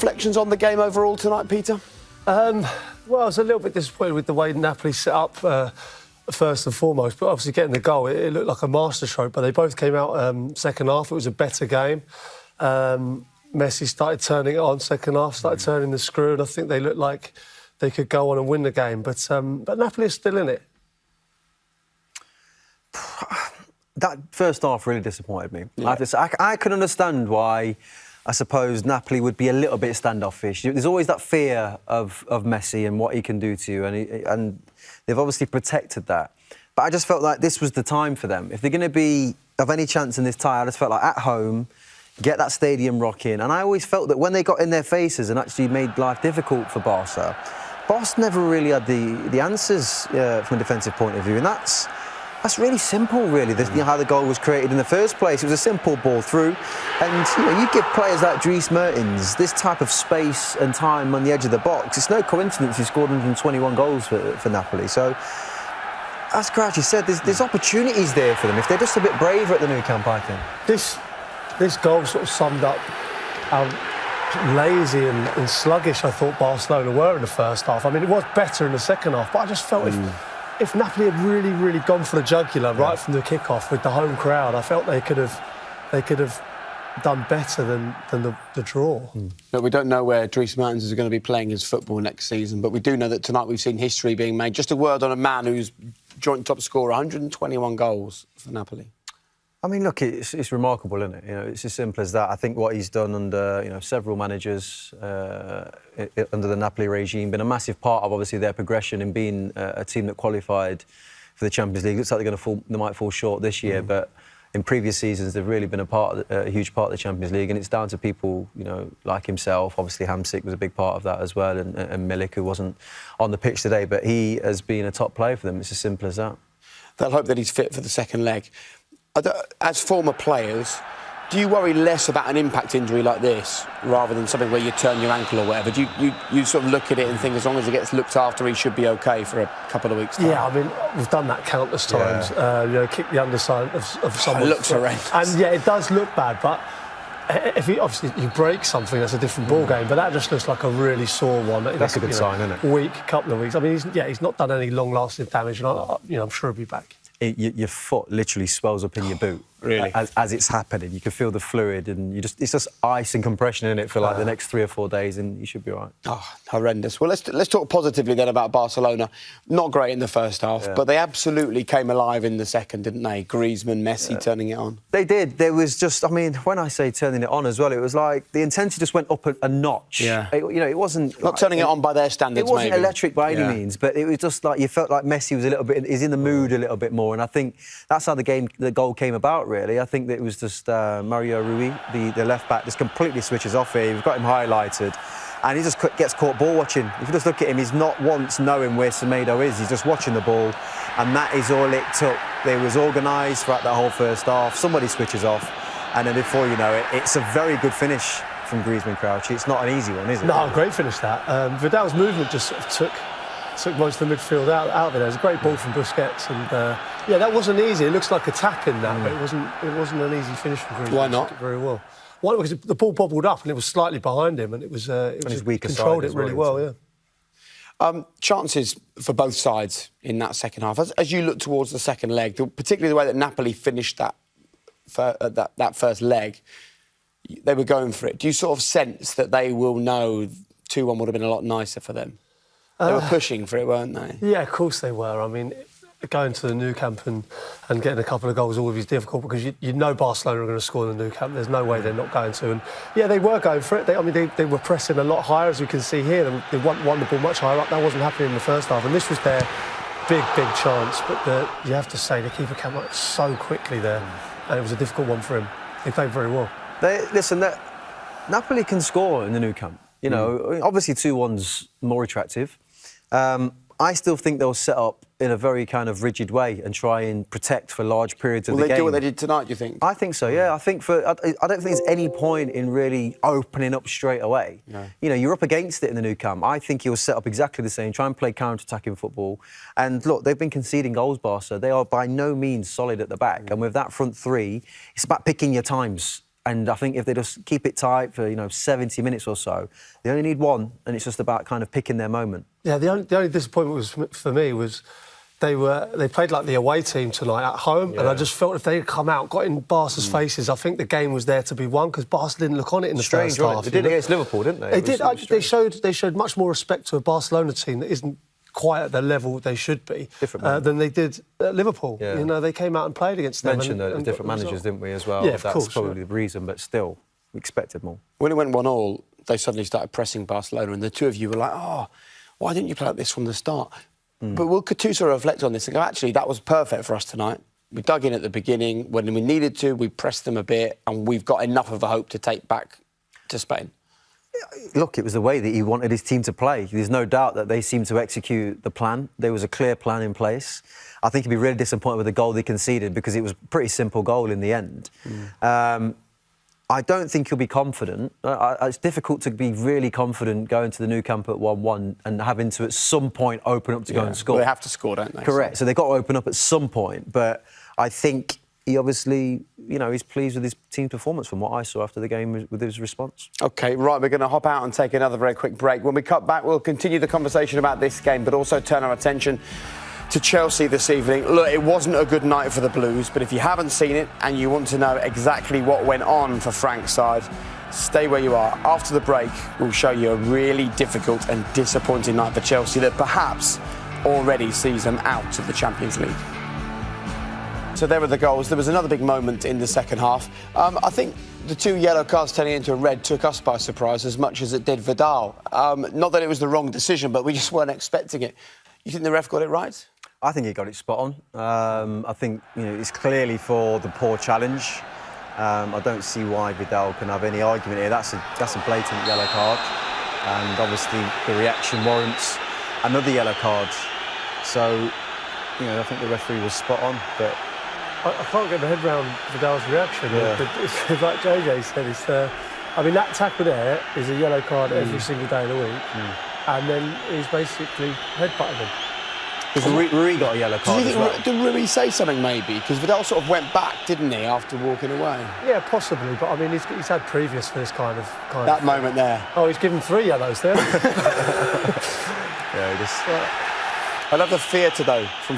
reflections on the game overall tonight, Peter? Well, I was a little bit disappointed with the way Napoli set up first and foremost, but obviously getting the goal, it looked like a masterstroke, but they both came out second half. It was a better game. Messi started turning it on second half, started turning the screw, and I think they looked like they could go on and win the game. But Napoli is still in it. That first half really disappointed me. Yeah. I can understand why, I suppose, Napoli would be a little bit standoffish. There's always that fear of Messi and what he can do to you, and they've obviously protected that. But I just felt like this was the time for them. If they're going to be of any chance in this tie, I just felt like at home, get that stadium rocking. And I always felt that when they got in their faces and actually made life difficult for Barca never really had the answers from a defensive point of view. And that's really simple, really, how the goal was created in the first place. It was a simple ball through. And, you give players like Dries Mertens this type of space and time on the edge of the box. It's no coincidence he scored 121 goals for Napoli. So, as Crouchy said, there's opportunities there for them if they're just a bit braver at the Nou Camp, I think. This goal sort of summed up how lazy and sluggish I thought Barcelona were in the first half. I mean, it was better in the second half, but I just felt if Napoli had really gone for the jugular right from the kick-off with the home crowd, I felt they could have done better than the draw. Look, we don't know where Dries Mertens is going to be playing his football next season, but we do know that tonight we've seen history being made. Just a word on a man who's joint top scorer, 121 goals for Napoli. I mean, look, it's remarkable, isn't it? It's as simple as that. I think what he's done under several managers under the Napoli regime, been a massive part of obviously their progression in being a team that qualified for the Champions League. Looks like they might fall short this year, but in previous seasons they've really been a huge part of the Champions League, and it's down to people like himself. Obviously, Hamsik was a big part of that as well, and Milik, who wasn't on the pitch today, but he has been a top player for them. It's as simple as that. They'll hope that he's fit for the second leg. As former players, do you worry less about an impact injury like this rather than something where you turn your ankle or whatever? Do you sort of look at it and think as long as he gets looked after, he should be OK for a couple of weeks' time? Yeah, I mean, we've done that countless times. Kick the underside of someone. It looks horrendous. And yeah, it does look bad, but if obviously you break something, that's a different ball game. But that just looks like a really sore one. That's a good sign, isn't it? Couple of weeks. I mean, he's not done any long-lasting damage, and I'm sure he'll be back. Your foot literally swells up in your boot. Really? As it's happening. You can feel the fluid, and it's just ice and compression in it for like the next 3 or 4 days, and you should be all right. Oh, horrendous. Well, let's talk positively then about Barcelona. Not great in the first half, but they absolutely came alive in the second, didn't they? Griezmann, Messi turning it on. They did. There was just, I mean, when I say turning it on as well, it was like the intensity just went up a notch. Yeah. It wasn't... Not turning it on by their standards, It wasn't maybe. electric by any means, but it was just like you felt like Messi was a little bit... He's in the mood a little bit more, and I think that's how the goal came about, really. I think that it was just Mario Rui, the left-back, just completely switches off here. We've got him highlighted, and he just gets caught ball watching. If you just look at him, he's not once knowing where Semedo is. He's just watching the ball, and that is all it took. It was organised throughout that whole first half. Somebody switches off, and then before you know it, it's a very good finish from Griezmann, Crouchy. It's not an easy one, is it? No, great finish that. Vidal's movement just sort of took most of the midfield out of it. It was a great ball from Busquets, and that wasn't easy. It looks like a tap in that, but it wasn't an easy finish from Griezmann. Why not? He took it very well. Why? Because the ball bobbled up and it was slightly behind him, and it was controlled it really well. Yeah. Chances for both sides in that second half. As you look towards the second leg, particularly the way that Napoli finished that first leg, they were going for it. Do you sort of sense that they will know 2-1 would have been a lot nicer for them? They were pushing for it, weren't they? Yeah, of course they were. I mean, going to the Nou Camp and getting a couple of goals always difficult because you know Barcelona are going to score in the Nou Camp. There's no way they're not going to. And yeah, they were going for it. They were pressing a lot higher, as we can see here. They won the ball much higher up. That wasn't happening in the first half. And this was their big chance. But you have to say the keeper came up so quickly there, and it was a difficult one for him. He played very well. Napoli can score in the Nou Camp. Obviously 2-1's more attractive. I still think they'll set up in a very kind of rigid way and try and protect for large periods of the game. Will they do what they did tonight, do you think? I think so, yeah. I don't think there's any point in really opening up straight away. No. You're up against it in the Nou Camp. I think he'll set up exactly the same, try and play counter-attacking football. And look, they've been conceding goals, Barca. They are by no means solid at the back. And with that front three, it's about picking your times. And I think if they just keep it tight for 70 minutes or so, they only need one, and it's just about kind of picking their moment. Yeah, the only disappointment was for me was they played like the away team tonight at home, and I just felt if they had come out, got in Barca's faces, I think the game was there to be won because Barca didn't look on it in the first half. They did against Liverpool, didn't they? They showed much more respect to a Barcelona team that isn't quite at the level they should be than they did at Liverpool. Yeah. They came out and played against them. Mentioned the different managers, didn't we, as well? Yeah, of That's course, probably the reason, but still, we expected more. When it went 1-1, they suddenly started pressing Barcelona, and the two of you were like, oh, why didn't you play like this from the start? But will Gattuso reflect on this and go, actually, that was perfect for us tonight. We dug in at the beginning. When we needed to, we pressed them a bit, and we've got enough of a hope to take back to Spain. Look, it was the way that he wanted his team to play. There's no doubt that they seemed to execute the plan. There was a clear plan in place. I think he'd be really disappointed with the goal they conceded because it was a pretty simple goal in the end. I don't think he'll be confident. It's difficult to be really confident going to the Nou Camp at 1-1 and having to at some point open up to go and score. Well, they have to score, don't they? Correct. So they've got to open up at some point. But I think he obviously, he's pleased with his team's performance from what I saw after the game with his response. OK, right, we're going to hop out and take another very quick break. When we cut back, we'll continue the conversation about this game, but also turn our attention to Chelsea this evening. Look, it wasn't a good night for the Blues, but if you haven't seen it and you want to know exactly what went on for Frank's side, stay where you are. After the break, we'll show you a really difficult and disappointing night for Chelsea that perhaps already sees them out of the Champions League. So there were the goals. There was another big moment in the second half. I think the two yellow cards turning into a red took us by surprise as much as it did Vidal. Not that it was the wrong decision, but we just weren't expecting it. You think the ref got it right? I think he got it spot on. I think it's clearly for the poor challenge. I don't see why Vidal can have any argument here. That's a blatant yellow card, and obviously the reaction warrants another yellow card. So, I think the referee was spot on. But I can't get my head around Vidal's reaction. Yeah. It's like JJ said, that tackle there is a yellow card every single day of the week, and then he's basically headbutted him. Because Rui got a yellow card as well. Did Rui say something maybe? Because Vidal sort of went back, didn't he, after walking away? Yeah, possibly, but I mean, he's had previous for this kind of that moment there. Oh, he's given 3 yellows there. Yeah, I love the theatre though from